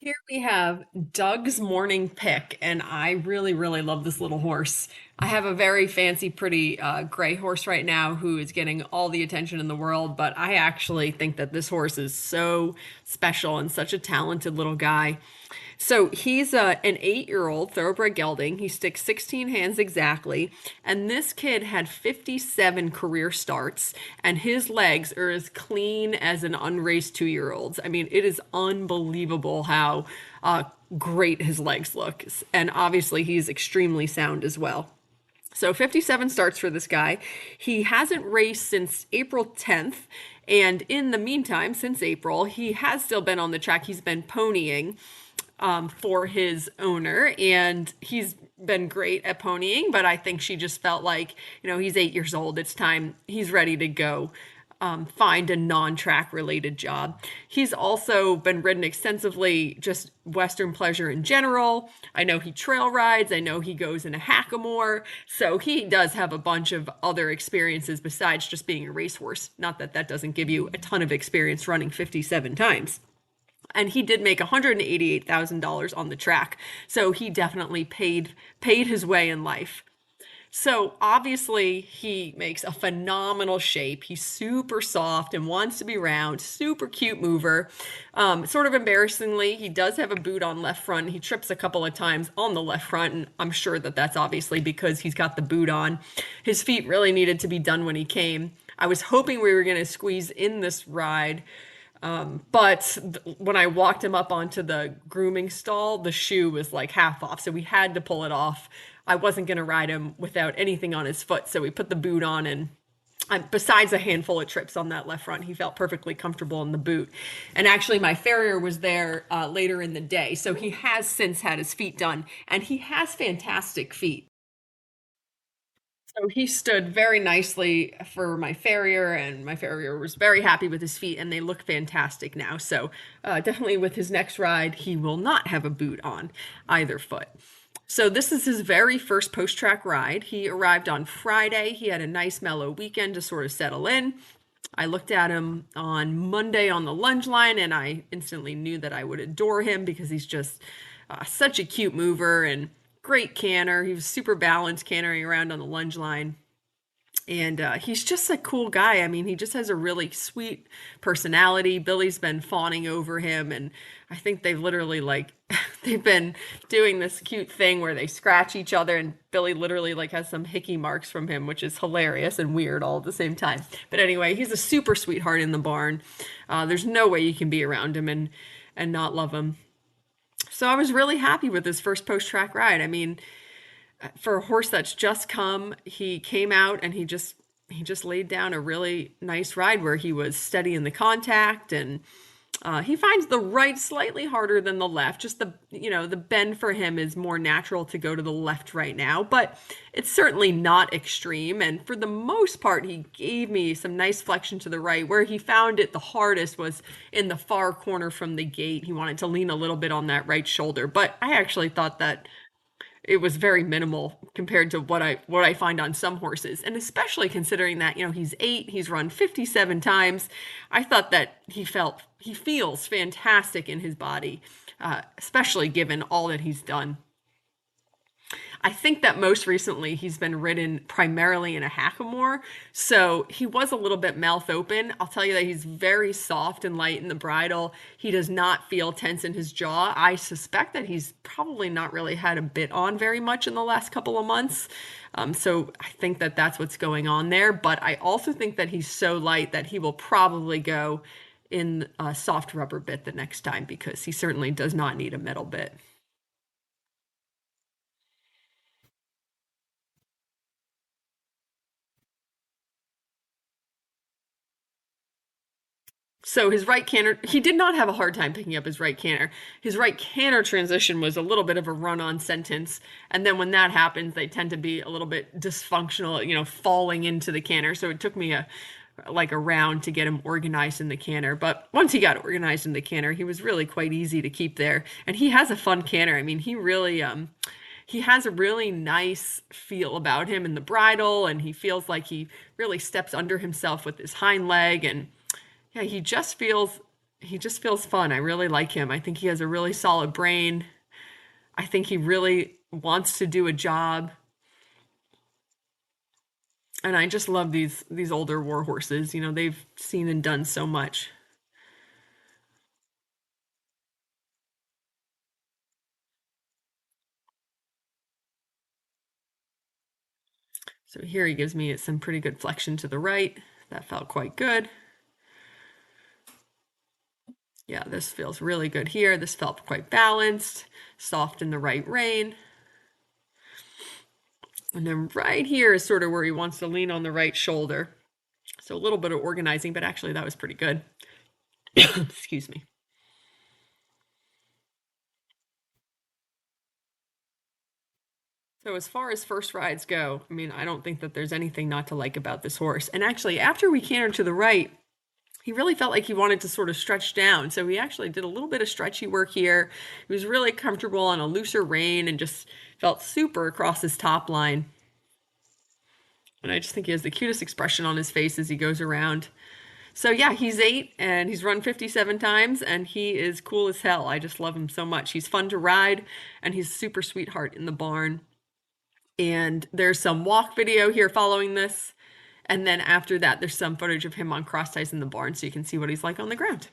Here we have Doug's morning pick, and I really, really love this little horse. I have a very fancy, pretty gray horse right now who is getting all the attention in the world, but I actually think that this horse is so special and such a talented little guy. So he's an 8-year-old thoroughbred gelding. He sticks 16 hands exactly. And this kid had 57 career starts, and his legs are as clean as an unraced 2-year-old's. I mean, it is unbelievable how great his legs look. And obviously, he's extremely sound as well. So 57 starts for this guy. He hasn't raced since April 10th. And in the meantime, since April, he has still been on the track. He's been ponying for his owner, and he's been great at ponying. But I think she just felt like, he's 8 years old. It's time he's ready to go. Find a non-track related job. He's also been ridden extensively, just Western pleasure in general. I know he trail rides. I know he goes in a hackamore. So he does have a bunch of other experiences besides just being a racehorse. Not that that doesn't give you a ton of experience running 57 times. And he did make $188,000 on the track. So he definitely paid his way in life. So obviously he makes a phenomenal shape. He's super soft and wants to be round, super cute mover. Sort of embarrassingly, he does have a boot on left front. He trips a couple of times on the left front, and I'm sure that that's obviously because he's got the boot on. His feet really needed to be done when he came. I was hoping we were going to squeeze in this ride, but when I walked him up onto the grooming stall, the shoe was like half off, so we had to pull it off. I wasn't going to ride him without anything on his foot, so we put the boot on, and besides a handful of trips on that left front, he felt perfectly comfortable in the boot. And actually, my farrier was there later in the day, so he has since had his feet done, and he has fantastic feet. So he stood very nicely for my farrier, and my farrier was very happy with his feet, and they look fantastic now. So, definitely with his next ride, he will not have a boot on either foot. So, this is his very first post track ride. He arrived on Friday. He had a nice, mellow weekend to sort of settle in. I looked at him on Monday on the lunge line, and I instantly knew that I would adore him because he's just such a cute mover and great canter. He was super balanced cantering around on the lunge line. And he's just a cool guy. I mean, he just has a really sweet personality. Billy's been fawning over him, and I think they've literally like they've been doing this cute thing where they scratch each other, and Billy literally like has some hickey marks from him, which is hilarious and weird all at the same time. But anyway, he's a super sweetheart in the barn. There's no way you can be around him and not love him. So I was really happy with his first post track ride. I mean, for a horse that's just come, he came out and he just laid down a really nice ride where he was steady in the contact, and he finds the right slightly harder than the left. Just the bend for him is more natural to go to the left right now, but it's certainly not extreme. And for the most part, he gave me some nice flexion to the right. Where he found it the hardest was in the far corner from the gate. He wanted to lean a little bit on that right shoulder, but I actually thought that it was very minimal compared to what I find on some horses, and especially considering that he's 8, he's run 57 times. I thought that he feels fantastic in his body, especially given all that he's done. I think that most recently he's been ridden primarily in a hackamore, so he was a little bit mouth open. I'll tell you that he's very soft and light in the bridle. He does not feel tense in his jaw. I suspect that he's probably not really had a bit on very much in the last couple of months. So I think that that's what's going on there. But I also think that he's so light that he will probably go in a soft rubber bit the next time because he certainly does not need a metal bit. So his right canter, he did not have a hard time picking up his right canter. His right canter transition was a little bit of a run-on sentence, and then when that happens, they tend to be a little bit dysfunctional, falling into the canter. So it took me a round to get him organized in the canter. But once he got organized in the canter, he was really quite easy to keep there. And he has a fun canter. I mean, he has a really nice feel about him in the bridle, and he feels like he really steps under himself with his hind leg, and yeah, he just feels He just feels fun. I really like him. I think he has a really solid brain. I think he really wants to do a job. And I just love these older war horses. You know, they've seen and done so much. So here he gives me some pretty good flexion to the right. That felt quite good. Yeah, this feels really good here. This felt quite balanced, soft in the right rein. And then right here is sort of where he wants to lean on the right shoulder. So a little bit of organizing, but actually that was pretty good. Excuse me. So as far as first rides go, I mean, I don't think that there's anything not to like about this horse. And actually, after we cantered to the right, he really felt like he wanted to sort of stretch down. So he actually did a little bit of stretchy work here. He was really comfortable on a looser rein and just felt super across his top line. And I just think he has the cutest expression on his face as he goes around. So yeah, he's 8 and he's run 57 times and he is cool as hell. I just love him so much. He's fun to ride and he's a super sweetheart in the barn. And there's some walk video here following this. And then after that, there's some footage of him on cross ties in the barn so you can see what he's like on the ground.